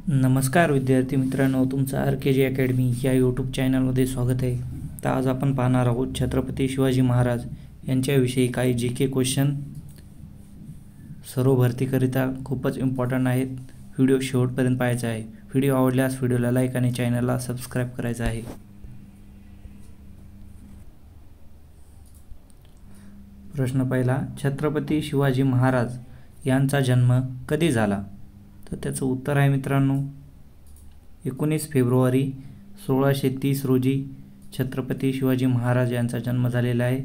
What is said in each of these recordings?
नमस्कार विद्यार्थी मित्रांनो, तुमचं RKG अकॅडमी या यूट्यूब चॅनलमध्ये स्वागत आहे. तर आज आपण पाहणार आहोत छत्रपती शिवाजी महाराज यांच्याविषयी काही GK क्वेश्चन. सर्व भरतीकरिता खूपच इम्पॉर्टंट आहेत. व्हिडिओ शेवटपर्यंत पाहायचा आहे. व्हिडिओ आवडल्यास व्हिडिओला लाईक आणि चॅनलला सबस्क्राईब करायचं आहे. प्रश्न पहिला, छत्रपती शिवाजी महाराज यांचा जन्म कधी झाला? तर त्याचं उत्तर आहे मित्रांनो 19 फेब्रुवारी 1630 रोजी छत्रपती शिवाजी महाराज यांचा जन्म झालेला आहे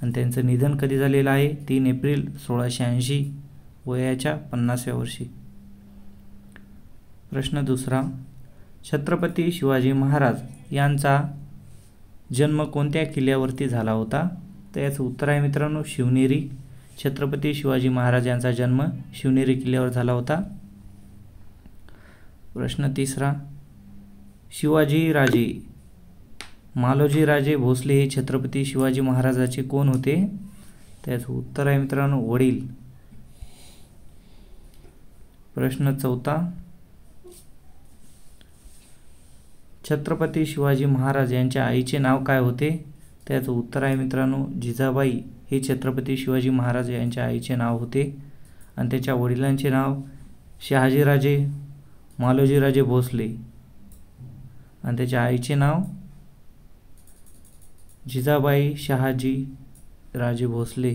आणि त्यांचं निधन कधी झालेलं आहे? 3 एप्रिल 1680 वयाच्या 50व्या वर्षी. प्रश्न दुसरा, छत्रपती शिवाजी महाराज यांचा जन्म कोणत्या किल्ल्यावरती झाला होता? तर याचं उत्तर आहे मित्रांनो शिवनेरी. छत्रपती शिवाजी महाराज यांचा जन्म शिवनेरी किल्ल्यावर झाला होता. प्रश्न तिसरा, शिवाजी राजे मालोजी राजे भोसले हे छत्रपती शिवाजी महाराजाचे कोण होते? त्याचं उत्तर आहे मित्रांनो वडील. प्रश्न चौथा, छत्रपती शिवाजी महाराज यांच्या आईचे नाव काय होते? त्याचं उत्तर आहे मित्रांनो जिजाबाई हे छत्रपती शिवाजी महाराज यांच्या आईचे नाव होते आणि त्याच्या वडिलांचे नाव शहाजीराजे मालोजीराजे भोसले आणि त्याच्या आईचे नाव जिजाबाई शहाजी राजे भोसले.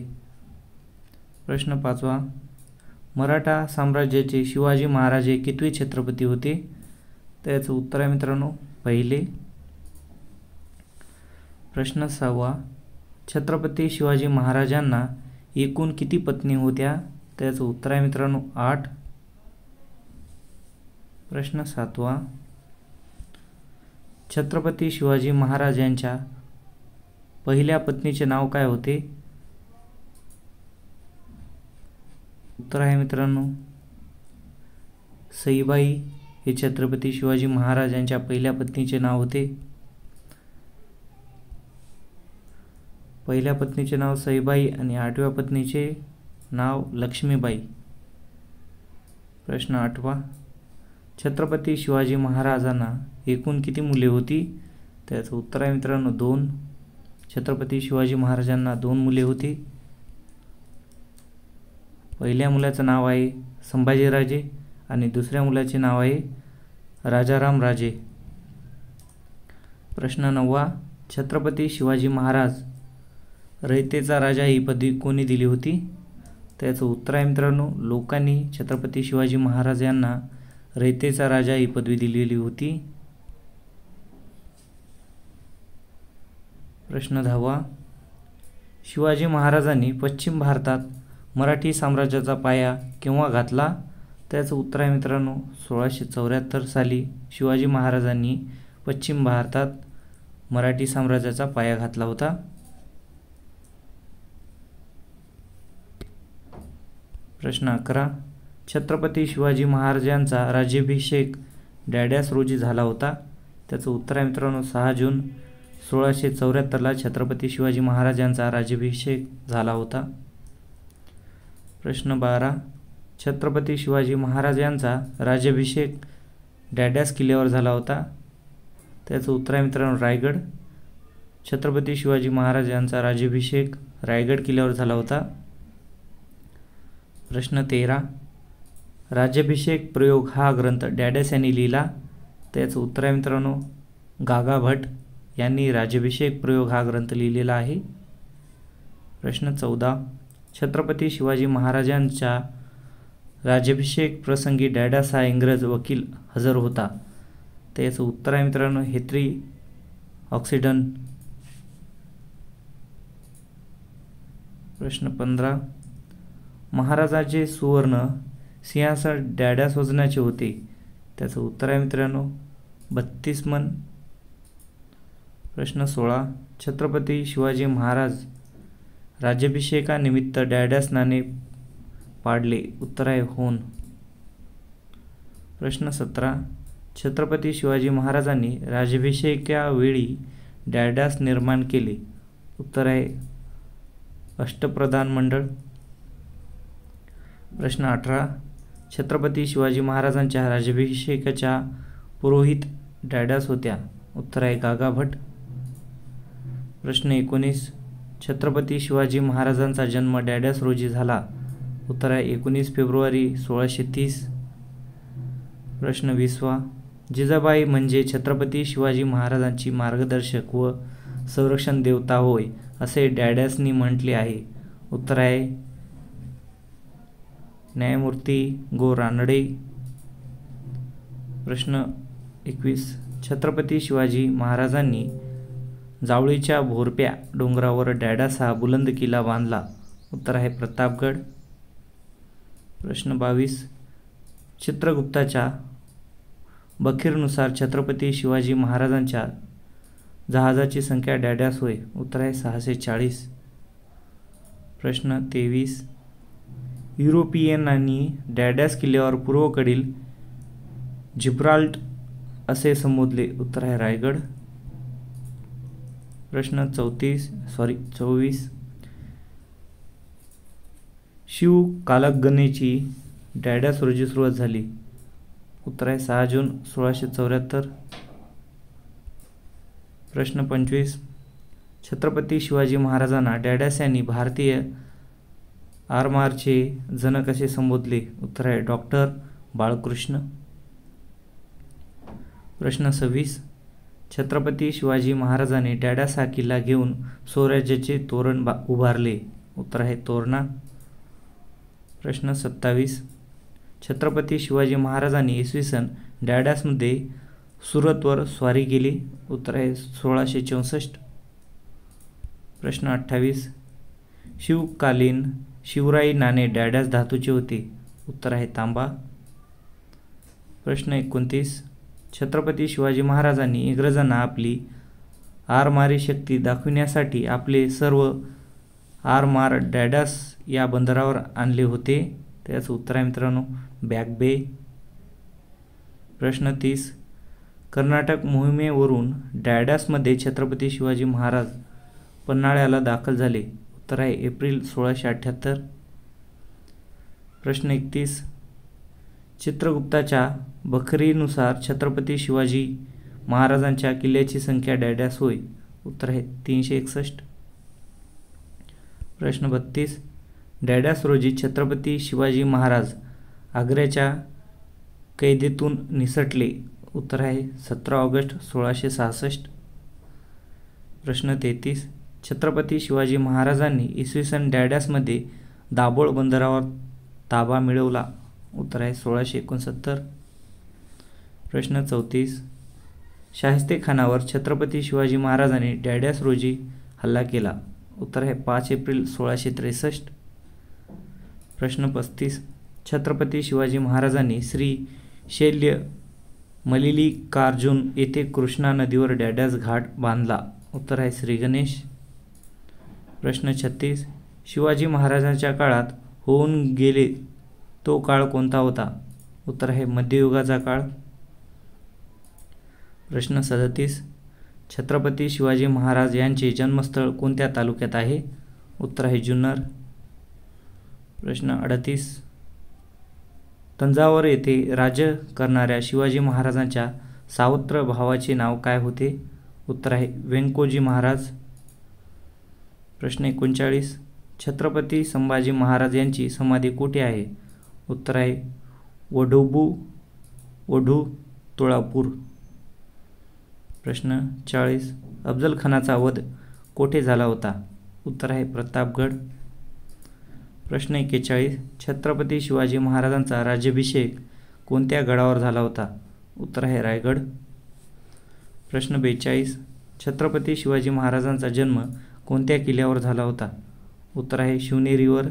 प्रश्न पाचवा, मराठा साम्राज्याचे शिवाजी महाराज हे कितवे छत्रपती होते? तर याचं उत्तर आहे मित्रांनो पहिले. प्रश्न सहावा, छत्रपती शिवाजी महाराजांना एकूण किती पत्नी होत्या? त्याचं उत्तर आहे मित्रांनो 8. प्रश्न सातवा, छत्रपती शिवाजी महाराज यांच्या पहिल्या पत्नीचे नाव काय होते? उत्तर आहे मित्रांनो सईबाई हे छत्रपती शिवाजी महाराज यांच्या पहिल्या पत्नीचे नाव होते. पहिल्या पत्नीचे नाव सईबाई आणि 8व्या पत्नीचे नाव लक्ष्मीबाई. प्रश्न 8वा, छत्रपती शिवाजी महाराजांना एकूण किती मुले होती? त्याचं उत्तर आहे मित्रांनो 2. छत्रपती शिवाजी महाराजांना 2 मुले होती. पहिल्या मुलाचं नाव आहे संभाजीराजे आणि दुसऱ्या मुलाचे नाव आहे राजाराम राजे. प्रश्न 9वा, छत्रपती शिवाजी महाराज रयतेचा राजा ही पदवी कोणी दिली होती? त्याचं उत्तर आहे मित्रांनो लोकांनी छत्रपती शिवाजी महाराज यांना रयतेचा राजा ही पदवी दिलेली होती. प्रश्न 10वा, शिवाजी महाराजांनी पश्चिम भारतात मराठी साम्राज्याचा पाया केव्हा घातला? त्याचं उत्तर आहे मित्रांनो 1674 साली शिवाजी महाराजांनी पश्चिम भारतात मराठी साम्राज्याचा पाया घातला होता. प्रश्न 11, छत्रपती शिवाजी महाराजांचा राज्याभिषेक डॅड्यास रोजी झाला होता? त्याचं उत्तर आहे मित्रांनो 6 जून 1674ला छत्रपती शिवाजी महाराजांचा राज्याभिषेक झाला होता. प्रश्न 12, छत्रपती शिवाजी महाराज यांचा राज्याभिषेक डॅड्यास किल्ल्यावर झाला होता? त्याचं उत्तर आहे मित्रांनो रायगड. छत्रपती शिवाजी महाराज यांचा राज्याभिषेक रायगड किल्ल्यावर झाला होता. प्रश्न 13, राज्याभिषेक प्रयोग हा ग्रंथ डॅड्यास यांनी लिहिला? त्याचं उत्तर आहे मित्रांनो गागा भट यांनी राज्याभिषेक प्रयोग हा ग्रंथ लिहिलेला आहे. प्रश्न 14, छत्रपती शिवाजी महाराजांच्या राज्याभिषेक प्रसंगी डॅड्यास हा इंग्रज वकील हजर होता? त्याचं उत्तर आहे मित्रांनो हेत्री ऑक्सिडन. प्रश्न 15, महाराजाचे सुवर्ण सिंहासन डॅड्यास वजनाचे होते? त्याचं उत्तर आहे मित्रांनो 32 मन. प्रश्न 16, छत्रपती शिवाजी महाराज राज्याभिषेकानिमित्त डॅड्यास नाणे पाडले? उत्तर आहे होन. प्रश्न 17, छत्रपती शिवाजी महाराजांनी राज्याभिषेकावेळी डॅड्यास निर्माण केले? उत्तर आहे अष्टप्रधान मंडळ. प्रश्न 18, छत्रपती शिवाजी महाराजांच्या राज्याभिषेकाच्या पुरोहित डॅडॅस होत्या? उत्तर आहे गागा भट. प्रश्न 19. छत्रपती शिवाजी महाराजांचा जन्म डॅडॅस रोजी झाला? उत्तर आहे 19 फेब्रुवारी 1630. प्रश्न 20. जिजाबाई म्हणजे छत्रपती शिवाजी महाराजांची मार्गदर्शक व संरक्षण देवता होय असे डॅडॅसनी म्हटले आहे. उत्तर आहे न्यायमूर्ती गो रानडे. प्रश्न 21. छत्रपती शिवाजी महाराजांनी जावळीच्या भोरप्या डोंगरावर डॅडॅस हा बुलंद किल्ला बांधला? उत्तर आहे प्रतापगड. प्रश्न 22. चित्रगुप्ताच्या बखीरनुसार छत्रपती शिवाजी महाराजांच्या जहाजाची संख्या डॅडॅस होय? उत्तर आहे 640. प्रश्न 23. युरोपियनांनी डॅडॅस किल्ल्यावर पूर्वेकडील जिब्राल्ट असे संबोधले? उत्तर आहे रायगड. प्रश्न 24. शिवकालगणनेची डॅडॅस रोजी सुरुवात झाली? उत्तर आहे 6 जून 1674. प्रश्न 25. छत्रपती शिवाजी महाराजांना डॅडॅस यांनी भारतीय आरमारचे जनक असे संबोधले? उत्तर आहे डॉक्टर बाळकृष्ण. प्रश्न 26. छत्रपती शिवाजी महाराजांनी डॅडॅस हा किल्ला घेऊन स्वराज्याचे तोरण उभारले? उत्तर आहे तोरणा. प्रश्न 27. छत्रपती शिवाजी महाराजांनी इसवी सन डॅडॅसमध्ये सुरतवर स्वारी केली? उत्तर आहे 1664. प्रश्न 28. शिवकालीन शिवराई नाणे डॅडॅस धातूचे होते? उत्तर आहे तांबा. प्रश्न 29. छत्रपती शिवाजी महाराजांनी इंग्रजांना आपली आरमारी शक्ती दाखविण्यासाठी आपले सर्व आरमार डॅडॅस या बंदरावर आणले होते? त्याचं उत्तर आहे मित्रांनो बॅक बे. प्रश्न 30. कर्नाटक मोहिमेवरून डॅडॅसमध्ये छत्रपती शिवाजी महाराज पन्हाळ्याला दाखल झाले? उत्तर आहे एप्रिल 1678. प्रश्न 31. चित्रगुप्ताच्या बखरीनुसार छत्रपती शिवाजी महाराजांच्या किल्ल्याची संख्या डॅडॅस होय? उत्तर आहे 361. प्रश्न 32. डॅडॅस रोजी छत्रपती शिवाजी महाराज आग्र्याच्या कैदेतून निसटले? उत्तर आहे 17 ऑगस्ट 1666. प्रश्न 33. छत्रपती शिवाजी महाराजांनी इसवी सन डॅडॅसमध्ये दाभोळ बंदरावर ताबा मिळवला? उत्तर आहे 1669. प्रश्न 34. शाहिस्तेखानावर छत्रपती शिवाजी महाराजांनी डॅडॅस रोजी हल्ला केला? उत्तर आहे 5 एप्रिल 1663. प्रश्न 35. छत्रपती शिवाजी महाराजांनी श्री शैल्य मल्लिकार्जुन येथे कृष्णा नदीवर डॅडॅस घाट बांधला? उत्तर आहे श्री गणेश. प्रश्न 36. शिवाजी महाराजांच्या काळात होऊन गेले तो काळ कोणता होता? उत्तर आहे मध्ययुगाचा काळ. प्रश्न 37. छत्रपती शिवाजी महाराज यांचे जन्मस्थळ कोणत्या तालुक्यात आहे? उत्तर आहे जुन्नर. प्रश्न 38. तंजावर येथे राज्य करणाऱ्या शिवाजी महाराजांच्या सावत्र भावाचे नाव काय होते? उत्तर आहे व्यंकोजी महाराज. प्रश्न 39. छत्रपती संभाजी महाराज यांची समाधी कुठे आहे? उत्तर आहे वढू तुळापूर. प्रश्न 40. अफजल खानाचा वध कोठे झाला होता? उत्तर आहे प्रतापगड. प्रश्न 41. छत्रपती शिवाजी महाराजांचा राज्याभिषेक कोणत्या गडावर झाला होता? उत्तर आहे रायगड. प्रश्न 42. छत्रपती शिवाजी महाराजांचा जन्म कोणत्या किल्ल्यावर झाला होता? उत्तर आहे शिवनेरीवर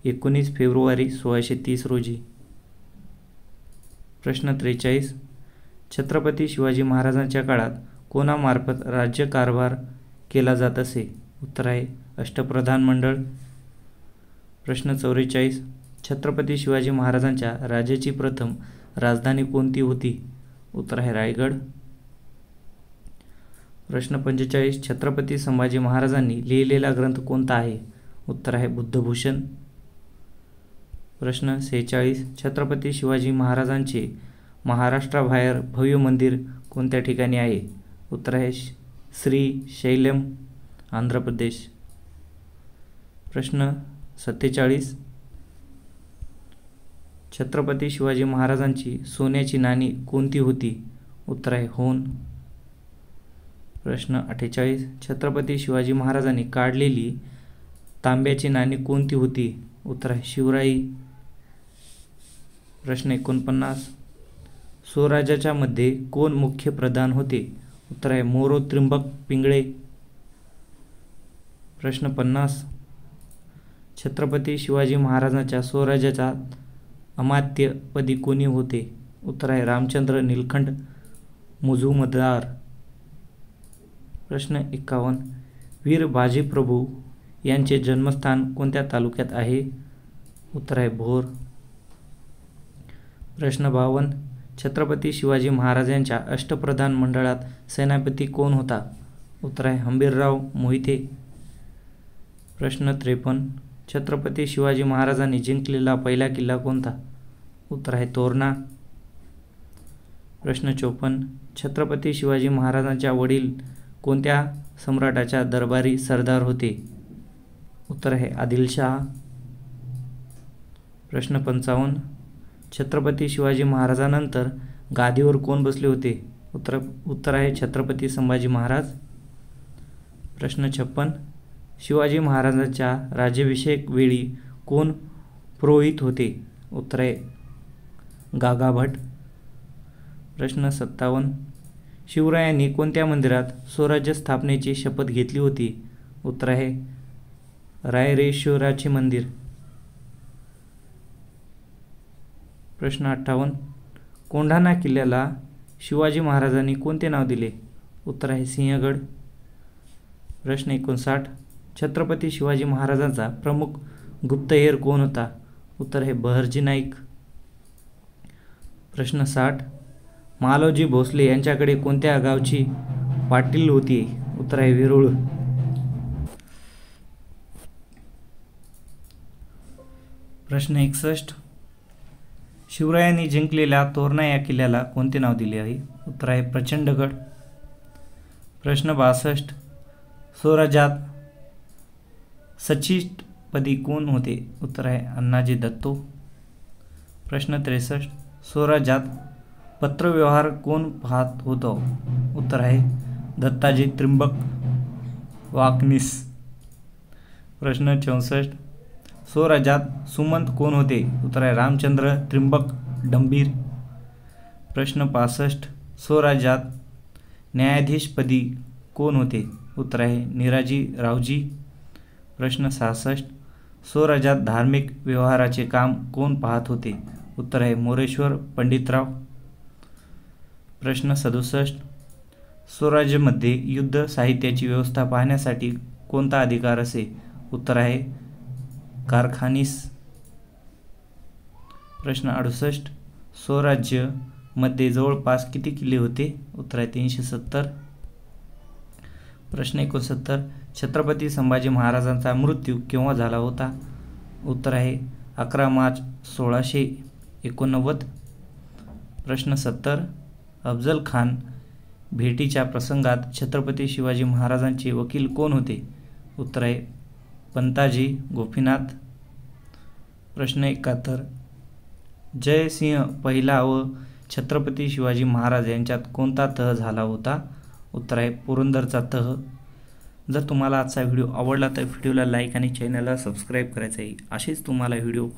19 फेब्रुवारी 1630 रोजी. प्रश्न 43. छत्रपती शिवाजी महाराजांच्या काळात कोणामार्फत राज्यकारभार केला जात असे? उत्तर आहे अष्टप्रधान मंडळ. प्रश्न 44. छत्रपती शिवाजी महाराजांच्या राज्याची प्रथम राजधानी कोणती होती? उत्तर आहे रायगड. प्रश्न 45. छत्रपती संभाजी महाराजांनी लिहिलेला ग्रंथ कोणता आहे? उत्तर आहे बुद्धभूषण. प्रश्न 46. छत्रपती शिवाजी महाराजांचे महाराष्ट्राबाहेर भव्य मंदिर कोणत्या ठिकाणी आहे? उत्तर आहे श्रीशैलम, आंध्र प्रदेश. प्रश्न 47. छत्रपती शिवाजी महाराजांची सोन्याची नाणी कोणती होती? उत्तर आहे होन. प्रश्न 48. छत्रपती शिवाजी महाराजांनी काढलेली तांब्याची नाणी कोणती होती? उत्तर आहे शिवराई. प्रश्न 49. स्वराज्याच्या मध्ये कोण मुख्य प्रधान होते? उत्तर आहे मोरो त्रिंबक पिंगळे. प्रश्न 50. छत्रपती शिवाजी महाराजांच्या स्वराज्याच्या अमात्यपदी कोणी होते? उत्तर आहे रामचंद्र नीलकंठ मुजुमदार. प्रश्न 51. वीर बाजीप्रभू यांचे जन्मस्थान कोणत्या तालुक्यात आहे? उत्तर आहे भोर. प्रश्न 52. छत्रपती शिवाजी महाराजांच्या अष्टप्रधान मंडळात सेनापती कोण होता? उत्तर आहे हंबीरराव मोहिते. प्रश्न 53. छत्रपती शिवाजी महाराजांनी जिंकलेला पहिला किल्ला कोणता? उत्तर आहे तोरणा. प्रश्न 54. छत्रपती शिवाजी महाराजांच्या वडील कोणत्या सम्राटाच्या दरबारी सरदार होते? उत्तर आहे आदिलशाह. प्रश्न 55. छत्रपती शिवाजी महाराजांनंतर गादीवर कोण बसले होते? उत्तर आहे छत्रपती संभाजी महाराज. प्रश्न 56. शिवाजी महाराजांच्या राज्याभिषेक वेळी कोण पुरोहित होते? उत्तर आहे गागाभट. प्रश्न 57. शिवरायांनी कोणत्या मंदिरात स्वराज्य स्थापनेची शपथ घेतली होती? उत्तर आहे रायरेश्वराचे मंदिर. प्रश्न 58. कोंढाणा किल्ल्याला शिवाजी महाराजांनी कोणते नाव दिले? उत्तर आहे सिंहगड. प्रश्न 59. छत्रपती शिवाजी महाराजांचा प्रमुख गुप्तहेर कोण होता? उत्तर आहे बहरजी नाईक. प्रश्न 60. मालोजी भोसले यांच्याकडे कोणत्या गावची पाटील होती? उत्तर आहे वेरूळ. प्रश्न 61. शिवरायांनी जिंकलेल्या तोरणा या किल्ल्याला कोणते नाव दिले आहे? उत्तर आहे प्रचंडगड. प्रश्न 62. स्वराज्यात सचिवपदी कोण होते? उत्तर आहे अण्णाजी दत्तो. प्रश्न 63. स्वराज्यात पत्रव्यवहार कोण पाहत होतो? उत्तर आहे दत्ताजी त्रिंबक वाकनीस. प्रश्न 64. स्वराज्यात सुमंत कोण होते? उत्तर आहे रामचंद्र त्रिंबक डंबीर. प्रश्न 65. स्वराज्यात न्यायाधीशपदी कोण होते? उत्तर आहे निराजी रावजी. प्रश्न 66. स्वराज्यात धार्मिक व्यवहाराचे काम कोण पाहत होते? उत्तर आहे मोरेश्वर पंडितराव. प्रश्न 67. स्वराज्यामध्ये युद्ध साहित्याची व्यवस्था पाहण्यासाठी कोणता अधिकार असे? उत्तर आहे कारखानीस. प्रश्न 68. स्वराज्य मध्ये जवळपास किती किल्ले होते? उत्तर आहे 370. प्रश्न 69. छत्रपती संभाजी महाराजांचा मृत्यू केव्हा झाला होता? उत्तर आहे 11 मार्च 1689. प्रश्न 70. अफजल खान भेटीच्या प्रसंगात छत्रपती शिवाजी महाराजांचे वकील कोण होते? उत्तर आहे पंताजी गोपीनाथ. प्रश्न 71. जयसिंह पहिला व छत्रपती शिवाजी महाराज यांच्यात कोणता तह झाला होता? उत्तर आहे पुरंदरचा तह. जर तुम्हाला आजचा व्हिडिओ आवडला तर व्हिडिओला लाईक आणि चॅनलला सबस्क्राईब करायचं आहे. असेच तुम्हाला व्हिडिओ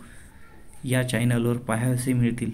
या चॅनलवर पाहायचे मिळतील.